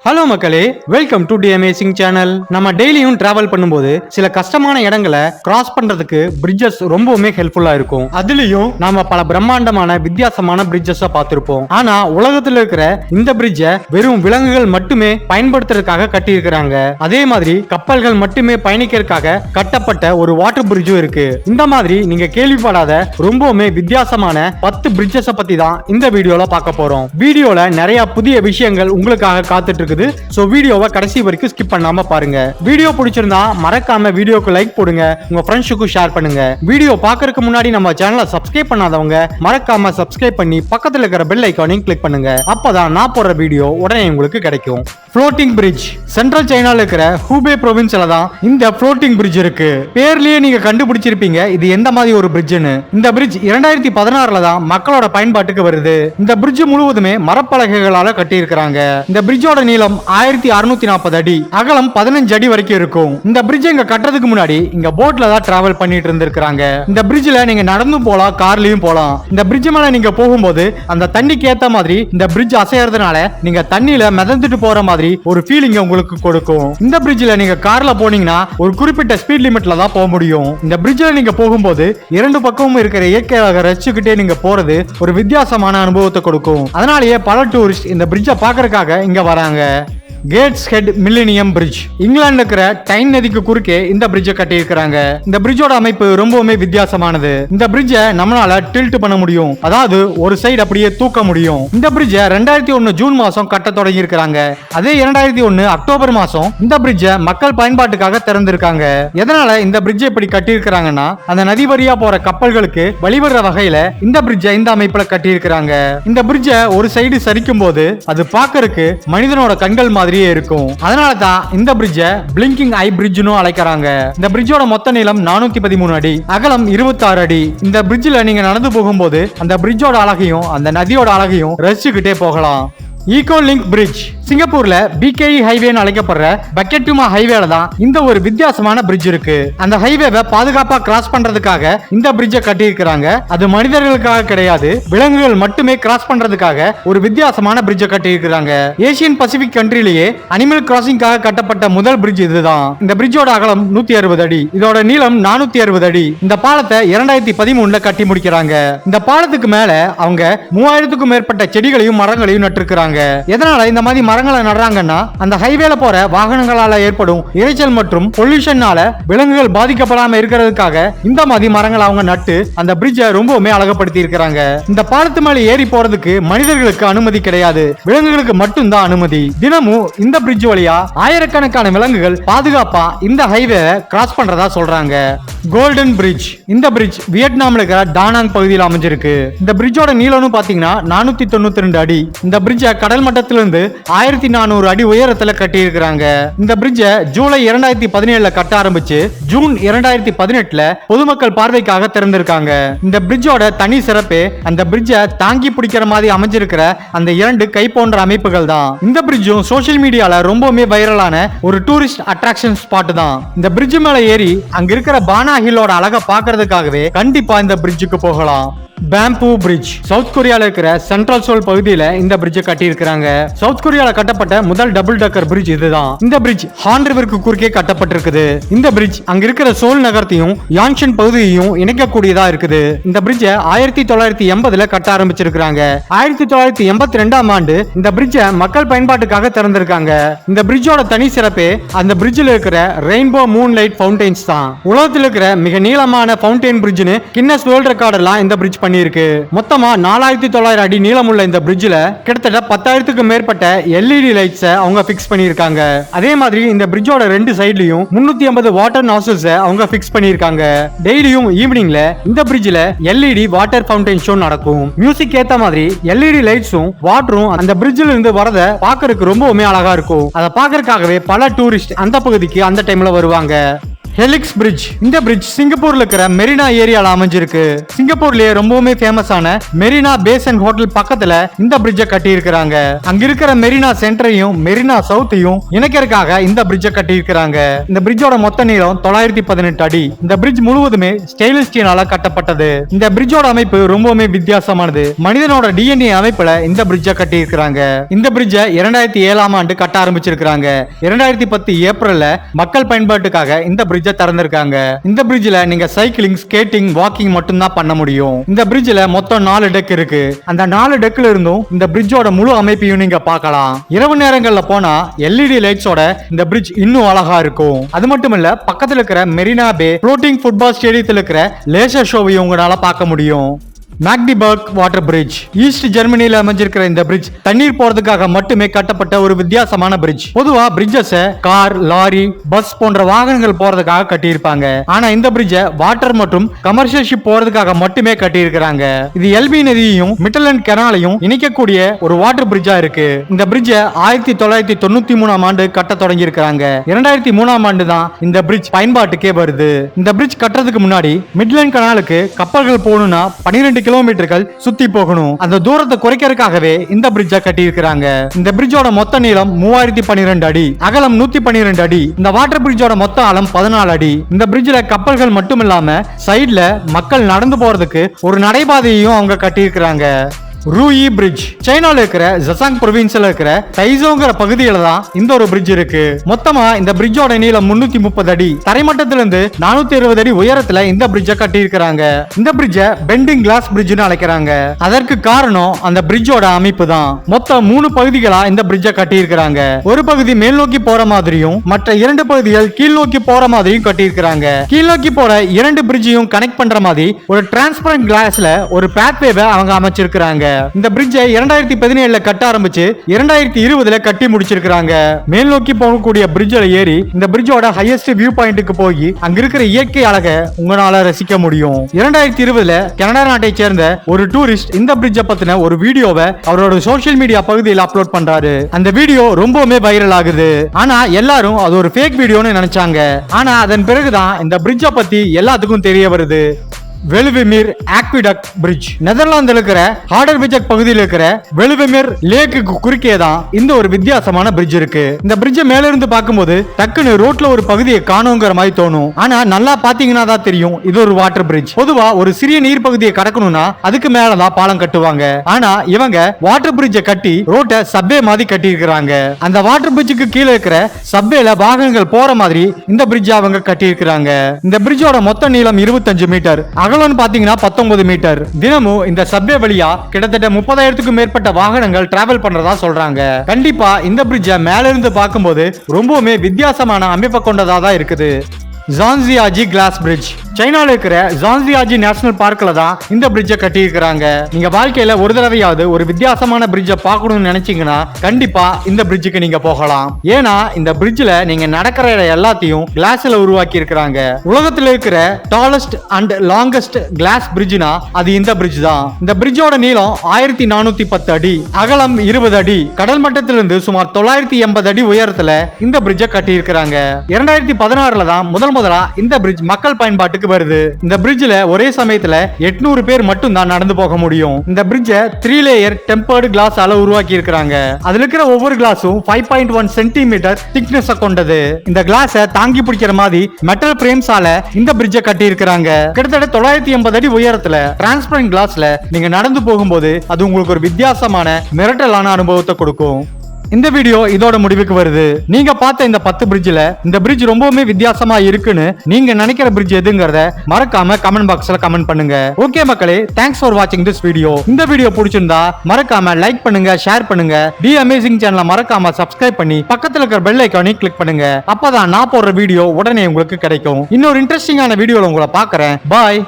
Hello மக்களே, welcome to the amazing channel. நம்ம டெய்லியும் டிராவல் பண்ணும்போது சில கஷ்டமான இடங்களை கிராஸ் பண்றதுக்கு பிரிட்ஜஸ் ரொம்பவுமே ஹெல்ப்ஃபுல்லா இருக்கும். அதுலயும் நாம பல பிரம்மாண்டமான வித்தியாசமான பிரிட்ஜஸ் பார்த்திருப்போம். ஆனா உலகத்துல இருக்கிற இந்த பிரிட்ஜை வெறும் விலங்குகள் மட்டுமே பயன்படுத்துறதுக்காக கட்டி இருக்கிறாங்க. அதே மாதிரி கப்பல்கள் மட்டுமே பயணிக்கிறதுக்காக கட்டப்பட்ட ஒரு வாட்டர் பிரிட்ஜும் இருக்கு. இந்த மாதிரி நீங்க கேள்விப்படாத ரொம்பவுமே வித்தியாசமான 10 பிரிட்ஜஸ் பத்தி தான் இந்த வீடியோல பார்க்க போறோம். வீடியோல நிறைய புதிய விஷயங்கள் உங்களுக்காக காத்துட்டு இருக்கு. சோ வீடியோவை கடைசி வரைக்கும் ஸ்கிப் பண்ணாம பாருங்க. வீடியோ பிடிச்சிருந்தா மறக்காம வீடியோக்கு லைக் போடுங்க, உங்க ஃப்ரெண்ட்ஸுக்கு ஷேர் பண்ணுங்க. வீடியோ பார்க்கறதுக்கு முன்னாடி நம்ம சேனலை சப்ஸ்கிரைப் பண்ணாதவங்க மறக்காம சப்ஸ்கிரைப் பண்ணி பக்கத்துல இருக்கிற பெல் ஐகானையும் கிளிக் பண்ணுங்க. அப்பதான் நான் போடுற வீடியோ உடனே உங்களுக்கு கிடைக்கும். Floating bridge. சென்ட்ரல் சைனால இருக்கிற ஹூபே ப்ரொவின்ஸ்ல தான் இந்த ஃப்ளோட்டிங் பிரிட்ஜ் இருக்கு. பேர்லயே நீங்க கண்டுபிடிச்சிருப்பீங்க இது எந்த மாதிரி ஒரு பிரிட்ஜ்னு. இந்த பிரிட்ஜ் 2016ல தான் மக்களோட பயன்பாட்டுக்கு வருது. இந்த பிரிட்ஜ் முழுவதுமே மரப்பலகைகளால கட்டி இருக்காங்க. இந்த பிரிட்ஜோட நீளம் 1640 அடி, அகலம் 15 அடி வரைக்கும் இருக்கும். இந்த பிரிட்ஜ் இங்க கட்டுறதுக்கு முன்னாடி இங்க போட்ல தான் டிராவல் பண்ணிட்டு இருந்திருக்காங்க. இந்த பிரிட்ஜ்ல நீங்க நடந்து போலாம், கார்லயும் போலாம். இந்த பிரிட்ஜ் மேல நீங்க போகும்போது அந்த தண்ணிக்கு ஏத்த மாதிரி இந்த பிரிட்ஜ் அசையறதுனால நீங்க தண்ணியில மிதந்துட்டு போற மாதிரி ஒரு ஃபீலிங் உங்களுக்கு கொடுக்கும். இந்த பிரிட்ஜ்ல நீங்க கார்ல போனீங்கன்னா ஒரு குறிப்பிட்ட ஸ்பீட் லிமிட்ல தான் போக முடியும். இந்த பிரிட்ஜ்ல நீங்க போகும்போது இரண்டு பக்கமும் இருக்கிற இயற்கையாக ரசிச்சுக்கிட்டே நீங்க போறது ஒரு வித்தியாசமான அனுபவத்தை கொடுக்கும். அதனாலேயே பல டூரிஸ்ட் இந்த பிரிட்ஜை பார்க்கறதுக்காக இங்க வராங்க. Gateshead Millennium Bridge. இங்கிலாந்துல இருக்கிற டைன் நதிக்கு குறுக்கே இந்த பிரிட்ஜை கட்டி இருக்கிறாங்க. இந்த பிரிட்ஜோட அமைப்பு ரொம்பவுமே வித்தியாசமான. இந்த பிரிட்ஜை நம்மளால டில்ட் பண்ண முடியும், அதாவது ஒரு சைடு அப்படியே தூக்க முடியும். இந்த பிரிட்ஜை 2001 ஜூன் மாசம் கட்ட தொடங்கி இருக்காங்க. அதே 2001 அக்டோபர் மாசம் இந்த பிரிட்ஜை மக்கள் பயன்பாட்டுக்காக திறந்திருக்காங்க. எதனால இந்த பிரிட்ஜை இப்படி கட்டி இருக்கிறாங்கன்னா, அந்த நதி வழியா போற கப்பல்களுக்கு வழிபடுற வகையில இந்த பிரிட்ஜை இந்த அமைப்புல கட்டி இருக்கிறாங்க. இந்த பிரிட்ஜை ஒரு சைடு சரிக்கும் போது அது பார்க்கறதுக்கு மனிதனோட கண்கள் மாதிரி இருக்கும். அதனால தான் இந்த பிரிட்ஜை பிளிங்கிங் ஐ பிரிட்ஜ்னு அழைக்கறாங்க. இந்த பிரிட்ஜோட மொத்த நீளம் 413 அடி, அகலம் 26 அடி. இந்த பிரிட்ஜ்ல நீங்க நடந்து போகும்போது அந்த பிரிட்ஜோட அழகையும் அந்த நதியோட அழகையும் ரசிச்சுக்கிட்டே போகலாம். Eco link bridge. சிங்கப்பூர்ல பிகேஇ ஹைவேன்னு அழைக்கப்படுற பக்கெட்டுமா ஹைவேல தான் இந்த ஒரு வித்தியாசமான பிரிட்ஜ் இருக்கு. அந்த ஹைவேவை பாதுகாப்பா கிராஸ் பண்றதுக்காக இந்த பிரிட்ஜை கட்டி இருக்கிறாங்க. அது மனிதர்களுக்காக கிடையாது, விலங்குகள் மட்டுமே கிராஸ் பண்றதுக்காக ஒரு வித்தியாசமான பிரிட்ஜை கட்டி இருக்கிறாங்க. ஏசியன் பசிபிக் கண்ட்ரிலேயே அனிமல் கிராசிங்காக கட்டப்பட்ட முதல் பிரிட்ஜ் இதுதான். இந்த பிரிட்ஜோட அகலம் 160 அடி, இதோட நீளம் 460 அடி. இந்த பாலத்தை 2013ல கட்டி முடிக்கிறாங்க. இந்த பாலத்துக்கு மேல அவங்க 3000க்கும் மேற்பட்ட செடிகளையும் மரங்களையும் நட்டிருக்கிறாங்க. எதனால இந்த மாதிரி மரங்களை நடுறாங்கன்னா, அந்த ஹைவேல போற வாகனங்களால ஏற்படும் இரைச்சல் மற்றும் பொல்யூஷனால விலங்குகள் பாதிக்கப்படாம இருக்கிறதுக்காக இந்த மாதிரி மரங்களை அவங்க நட்டு அந்த பிரிட்ஜை ரொம்பவுமே அழகுபடுத்தி இருக்காங்க. இந்த பாலத்து மேல ஏறி போறதுக்கு மனிதர்களுக்கு அனுமதி கிடையாது, விலங்குகளுக்கு மட்டும்தான் அனுமதி. தினமும் இந்த பிரிட்ஜ் வழியா ஆயிரக்கணக்கான விலங்குகள் பாதுகாப்பா இந்த ஹைவே கிராஸ் பண்றதா சொல்றாங்க. Golden bridge. இந்த பிரிட்ஜ் வியட்நாம்ல இருக்கிற டானாங் பகுதியில் அமைஞ்சிருக்கு. இந்த பிரிட்ஜோட நீளம் பாத்தீங்கன்னா 492 அடி. இந்த பிரிட்ஜை கடல் மட்டத்திலிருந்து 1400 அடி உயரத்துல கட்டி இருக்கிறாங்க. இந்த பிரிட்ஜை ஜூலை 2017ல கட்ட ஆரம்பிச்சு ஜூன் 2018ல பொதுமக்கள் பார்வைக்காக திறந்திருக்காங்க. இந்த பிரிட்ஜோட தனி சிறப்பே அந்த பிரிட்ஜை தாங்கி பிடிக்கிற மாதிரி அமைஞ்சிருக்கிற அந்த 2 கை போன்ற அமைப்புகள் தான். இந்த பிரிட்ஜும் சோசியல் மீடியால ரொம்பவுமே வைரலான ஒரு டூரிஸ்ட் அட்ராக்ஷன் ஸ்பாட் தான். இந்த பிரிட்ஜ் மேல ஏறி அங்க இருக்கிற பானா ஹில்லோட அழகை பார்க்கறதுக்காகவே கண்டிப்பா இந்த பிரிட்ஜுக்கு போகலாம். Bamboo bridge. சவுத் கொரியால இருக்கிற சென்ட்ரல் சோல் பகுதியில இந்த பிரிட்ஜை கட்டி இருக்காங்க. சவுத் கொரியால கட்டப்பட்ட முதல் டபுள் டக்கர் பிரிட்ஜ் இதுதான். இந்த பிரிட்ஜ் ஹான் ரிவருக்கு குறுக்கே கட்டப்பட்டிருக்குது. இந்த பிரிட்ஜ் அங்க இருக்கிற சோல் நகரத்தையும் யான்ஷன் பகுதியையும் இணைக்கக்கூடியதா இருக்குது. இந்த பிரிட்ஜை 1980ல கட்ட ஆரம்பிச்சிருக்காங்க. 1982ஆம் ஆண்டு இந்த பிரிட்ஜை மக்கள் பயன்பாட்டுக்காக திறந்திருக்காங்க. இந்த பிரிட்ஜோட தனி சிறப்பே அந்த பிரிட்ஜில் இருக்கிற ரெயின்போ மூன் லைட் ஃபவுண்டைன்ஸ் தான். உலகத்தில் இருக்கிற மிக நீளமான ஃபவுண்டைன் பிரிட்ஜ்னு கின்னஸ் வேர்ல்ட் ரெக்கார்ட் எல்லாம் இந்த பிரிட்ஜ் பண்ணிருக்கு. மொத்தமா 4900 அடி நீளமுள்ள இந்த பிரிட்ஜ்ல கிட்டத்தட்ட 10,000க்கும் மேற்பட்ட எல்இடி லைட்ஸ் அவங்க பிக்ஸ் பண்ணிருக்காங்க. அதே மாதிரி இந்த பிரிட்ஜோட 2 சைடுலயும் 350 வாட்டர் நாசல்ஸ் அவங்க பிக்ஸ் பண்ணிருக்காங்க. டெய்லியும் ஈவினிங்ல இந்த பிரிட்ஜ்ல எல்இடி வாட்டர் ஃபவுண்டைன் ஷோ நடக்கும். மியூசிக் ஏத்த மாதிரி எல்இடி லைட்ஸும் வாட்டரும் அந்த பிரிட்ஜ்ல இருந்து வரத பாக்குறதுக்கு ரொம்பவுமே அழகா இருக்கும். அதை பாக்குறதுக்காகவே பல டூரிஸ்ட் அந்த பகுதிக்கு அந்த டைம்ல வருவாங்க. Helix bridge. இந்த பிரிட்ஜ் சிங்கப்பூர்ல இருக்கிற மெரினா ஏரியால அமைஞ்சிருக்கு. சிங்கப்பூர்லயே ரொம்பவுமே ஃபேமஸான மெரினா பேசன் ஹோட்டல் பக்கத்துல இந்த பிரிட்ஜை கட்டி இருக்காங்க. அங்க இருக்கிற மெரினா சென்டரையும் மெரினா சவுத்தையும் இணைக்கிறதுக்காக இந்த பிரிட்ஜை கட்டி இருக்காங்க. இந்த பிரிட்ஜோட மொத்த நீளம் 918 அடி. இந்த பிரிட்ஜ் முழுவதுமே ஸ்டெயின்லெஸ் ஸ்டீலால கட்டப்பட்டது. இந்த பிரிட்ஜோட அமைப்பு ரொம்பவுமே வித்தியாசமானது. மனிதனோட டிஎன்ஏ அமைப்புல இந்த பிரிட்ஜை கட்டி இருக்காங்க. இந்த பிரிட்ஜை 2007ஆம் ஆண்டு கட்ட ஆரம்பிச்சிருக்காங்க. 2010 ஏப்ரல்ல மக்கள் பயன்பாட்டுக்காக இந்த பிரிட்ஜை திறந்திருக்காங்க. இந்த பிரிட்ஜ்ல நீங்க சைக்கிளிங், ஸ்கேட்டிங், வாக்கிங் மட்டும் தான் பண்ண முடியும். இந்த பிரிட்ஜ்ல மொத்தம் 4 டெக் இருக்கு. அந்த 4 டெக்ல இருந்தும் இந்த பிரிட்ஜோட முழு அமைப்பையும் நீங்க பார்க்கலாம். இரவு நேரங்கள்ல போனா எல்இடி லைட்ஸோட இந்த பிரிட்ஜ் இன்னும் அழகா இருக்கும். அது மட்டும் இல்ல, பக்கத்துல இருக்கிற மெரினா பே ஃப்ளோட்டிங் ஃபுட்பால் ஸ்டேடியத்தில் இருக்கிற லேசர் ஷோவையும் உங்களால பார்க்க முடியும். மேக்டிபர்க் வாட்டர் பிரிட்ஜ். ஈஸ்ட் ஜெர்மனியில அமைஞ்சிருக்கிற இந்த பிரிட்ஜ் தண்ணீர் போறதுக்காக மட்டுமே கட்டப்பட்ட ஒரு வித்தியாசமான பிரிட்ஜ். பொதுவா பிரிட்ஜஸ் கார், லாரி, பஸ் போன்ற வாகனங்கள் போறதுக்காக கட்டியிருப்பாங்க. ஆனா இந்த பிரிட்ஜை வாட்டர் மற்றும் கமர்ஷியல் ஷிப் போறதுக்காக மட்டுமே கட்டியிருக்கிறாங்க. இது எல்பி நதியையும் மிட்டலண்ட் கெனாலையும் இணைக்கக்கூடிய ஒரு வாட்டர் பிரிட்ஜா இருக்கு. இந்த பிரிட்ஜை 1993ஆம் ஆண்டு கட்ட தொடங்கி இருக்காங்க. 2003ஆம் ஆண்டு தான் இந்த பிரிட்ஜ் பயன்பாட்டுக்கே வருது. இந்த பிரிட்ஜ் கட்டுறதுக்கு முன்னாடி மிட்லண்ட் கெனாலுக்கு கப்பல்கள் போகணும்னா 12 கிலோமீட்டர்கள் சுத்தி போகணும். அந்த தூரத்தை குறைக்கிறதுக்காகவே இந்த பிரிட்ஜை கட்டி இருக்காங்க. இந்த பிரிட்ஜோட மொத்த நீளம் 3012 அடி, அகலம் 112 அடி. இந்த வாட்டர் பிரிட்ஜோட மொத்த ஆழம் 14 அடி. இந்த பிரிட்ஜ்ல கப்பல்கள் மட்டும் இல்லாம சைடுல மக்கள் நடந்து போறதுக்கு ஒரு நடைபாதையையும் அவங்க கட்டி இருக்காங்க. Ruyi bridge. சைனால இருக்கிற ஜசாங் ப்ரொவின்ஸ்ல இருக்கிற தைசோங்கிற பகுதியில தான் இந்த ஒரு பிரிட்ஜ் இருக்கு. மொத்தமா இந்த பிரிட்ஜோட நீளம் 330 அடி. தரைமட்டத்திலிருந்து 420 அடி உயரத்துல இந்த பிரிட்ஜை கட்டி இருக்காங்க. இந்த பிரிட்ஜை பெண்டிங் கிளாஸ் பிரிட்ஜ்னு அழைக்கிறாங்க. அதற்கு காரணம் அந்த பிரிட்ஜோட அமைப்பு தான். மொத்தம் 3 பகுதிகளா இந்த பிரிட்ஜை கட்டி இருக்காங்க. ஒரு பகுதி மேல் நோக்கி போற மாதிரியும் மற்ற 2 பகுதிகள் கீழ் நோக்கி போற மாதிரியும் கட்டி இருக்காங்க. கீழ் நோக்கி போற 2 பிரிட்ஜையும் கனெக்ட் பண்ற மாதிரி ஒரு டிரான்ஸ்பரண்ட் கிளாஸ்ல ஒரு பாத்வேவை அவங்க அமைச்சிருக்காங்க. இந்த பிரிட்ஜை 2017ல கட்ட ஆரம்பிச்சு 2020ல கட்டி முடிச்சிருக்காங்க. மேல் நோக்கி போகக்கூடிய பிரிட்ஜ்ல ஏறி இந்த பிரிட்ஜோட ஹையஸ்ட் வியூ பாயிண்ட்க்கு போய் அங்க இருக்கிற இயற்கை அழகை உங்களால ரசிக்க முடியும். 2020ல கனடா நாட்டை சேர்ந்த ஒரு டூரிஸ்ட் இந்த பிரிட்ஜை பத்தின ஒரு வீடியோவை அவரோட சோசியல் மீடியா பகுதியில் அப்லோட் பண்றாரு. அந்த வீடியோ ரொம்பவுமே வைரல் ஆகுது. ஆனா எல்லாரும் அது ஒரு ஃபேக் வீடியோன்னு நினைச்சாங்க. ஆனா அதன் பிறகுதான் இந்த பிரிட்ஜை பத்தி எல்லாத்துக்கும் தெரிய வருது. வெலுவிமிர் ஆக்விடக்ட் பிரிட்ஜ். நெதர்லாந்தில் இருக்கிற ஹார்டர்பிஜக் பகுதியில் இருக்கிற வெலுவிமிர் லேக்கு குறுக்கே தான் இந்த ஒரு வித்தியாசமான பிரிட்ஜ் இருக்கு. இந்த பிரிட்ஜை மேல இருந்து பார்க்கும்போது டக்குன்னு ரோட்ல ஒரு பகுதியை காணோங்கிற மாதிரி தோணும். ஆனா நல்லா பாத்தீங்கன்னா தான் தெரியும் இது ஒரு வாட்டர் பிரிட்ஜ். பொதுவா ஒரு சிறிய நீர் பகுதியை கடக்கணும்னா அதுக்கு மேலதான் பாலம் கட்டுவாங்க. ஆனா இவங்க வாட்டர் பிரிட்ஜை கட்டி ரோட்டை சப்வே மாதிரி கட்டி இருக்கிறாங்க. அந்த வாட்டர் பிரிட்ஜுக்கு கீழே இருக்கிற சப்வேல வாகனங்கள் போற மாதிரி இந்த பிரிட்ஜ் அவங்க கட்டி இருக்கிறாங்க. இந்த பிரிட்ஜோட மொத்த நீளம் 25 மீட்டர், அகலம் பாத்தீங்கன்னா 19 மீட்டர். தினமும் இந்த சப்வே வழியா கிட்டத்தட்ட 30,000க்கும் மேற்பட்ட வாகனங்கள் டிராவல் பண்றதா சொல்றாங்க. கண்டிப்பா இந்த பிரிட்ஜை மேல இருந்து பார்க்கும்போது ரொம்பவுமே வித்தியாசமான அமைப்பை கொண்டதா தான் இருக்குது. ஜான்சியாஜி கிளாஸ் பிரிட்ஜ். சைனால இருக்கிற ஜான்சியாஜி நேஷனல் பார்க்ல தான் இந்த பிரிட்ஜை கட்டி இருக்காங்க. நீங்க வாழ்க்கையில ஒரு தடவையாவது ஒரு வித்தியாசமான பிரிட்ஜை பார்க்கணும்னு நினைச்சீங்கன்னா கண்டிப்பா இந்த பிரிட்ஜுக்கு நீங்க போகலாம். ஏன்னா இந்த பிரிட்ஜ்ல நீங்க நடக்கிற எல்லாத்தையும் கிளாஸ்ல உருவாக்கி இருக்காங்க. உலகத்துல இருக்கிற டாலஸ்ட் அண்ட் லாங்கஸ்ட் கிளாஸ் பிரிட்ஜ்னா அது இந்த பிரிட்ஜ் தான். இந்த பிரிட்ஜோட நீளம் 1410 அடி, அகலம் 20 அடி. கடல் மட்டத்திலிருந்து சுமார் 980 அடி உயரத்துல இந்த பிரிட்ஜை கட்டி இருக்காங்க. 2016ல தான் முதலா இந்த பிரிட்ஜ் மக்கள் பயன்பாட்டுக்கு வருது. இந்த பிரிட்ஜ்ல ஒரே சமயத்துல 800 பேர் மட்டும் தான் நடந்து போக முடியும். இந்த பிரிட்ஜை 3 லேயர் டெம்பர்டு கிளாஸ் உருவாக்கி இருக்காங்க. அதுல இருக்கிற ஒவ்வொரு கிளாஸும் 5.1 சென்டிமீட்டர் திக்னஸ் கொண்டது. இந்த கிளாஸை தாங்கி பிடிக்கிற மாதிரி மெட்டல் பிரேம்ஸால இந்த பிரிட்ஜை கட்டி இருக்காங்க. கிட்டத்தட்ட 980 அடி உயரத்துல டிரான்ஸ்பரண்ட் கிளாஸ்ல நீங்க நடந்து போகும்போது அது உங்களுக்கு ஒரு வித்தியாசமான மிரட்டலான அனுபவத்தை கொடுக்கும். இந்த வீடியோ இதோட முடிவுக்கு வருது. நீங்க பார்த்த இந்த 10 பிரிட்ஜ்ல இந்த பிரிட்ஜ் ரொம்பவுமே வித்தியாசமா இருக்குன்னு நீங்க நினைக்கிற பிரிட்ஜ் எதுங்கறத மறக்காம கமெண்ட் பாக்ஸ்ல கமெண்ட் பண்ணுங்க. ஓகே மக்களே, தேங்க்ஸ் ஃபார் வாட்சிங் திஸ் வீடியோ. இந்த வீடியோ பிடிச்சிருந்தா மறக்காம லைக் பண்ணுங்க, ஷேர் பண்ணுங்க. தி அமேசிங் சேனலை மறக்காம சப்ஸ்கிரைப் பண்ணி பக்கத்துல இருக்கிற பெல் ஐகானை கிளிக் பண்ணுங்க. அப்பதான் நான் போடுற வீடியோ உடனே உங்களுக்கு கிடைக்கும். இன்னொரு இன்ட்ரெஸ்டிங்கான வீடியோல உங்களை பார்க்கறேன். பாய்.